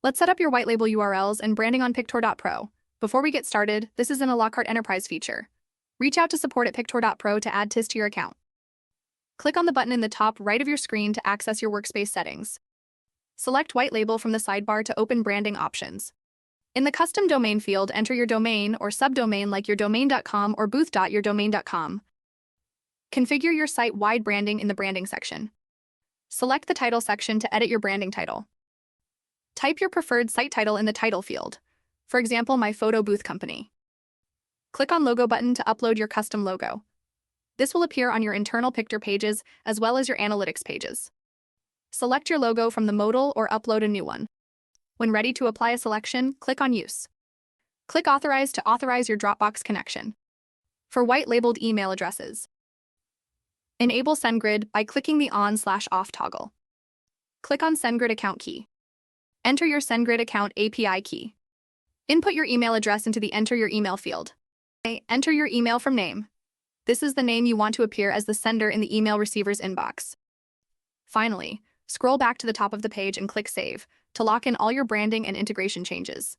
Let's set up your white label URLs and branding on Pictor.pro. Before we get started, this is an a la carte enterprise feature. Reach out to support at Pictor.pro to add TIS to your account. Click on the button in the top right of your screen to access your workspace settings. Select white label from the sidebar to open branding options. In the custom domain field, enter your domain or subdomain like yourdomain.com or booth.yourdomain.com. Configure your site-wide branding in the branding section. Select the title section to edit your branding title. Type your preferred site title in the title field. For example, my photo booth company. Click on Logo button to upload your custom logo. This will appear on your internal Pictor pages as well as your analytics pages. Select your logo from the modal or upload a new one. When ready to apply a selection, click on Use. Click Authorize to authorize your Dropbox connection. For white-labeled email addresses, enable SendGrid by clicking the On/Off toggle. Click on SendGrid account key. Enter your SendGrid account API key. Input your email address into the Enter Your Email field. Enter your email from name. This is the name you want to appear as the sender in the email receiver's inbox. Finally, scroll back to the top of the page and click Save to lock in all your branding and integration changes.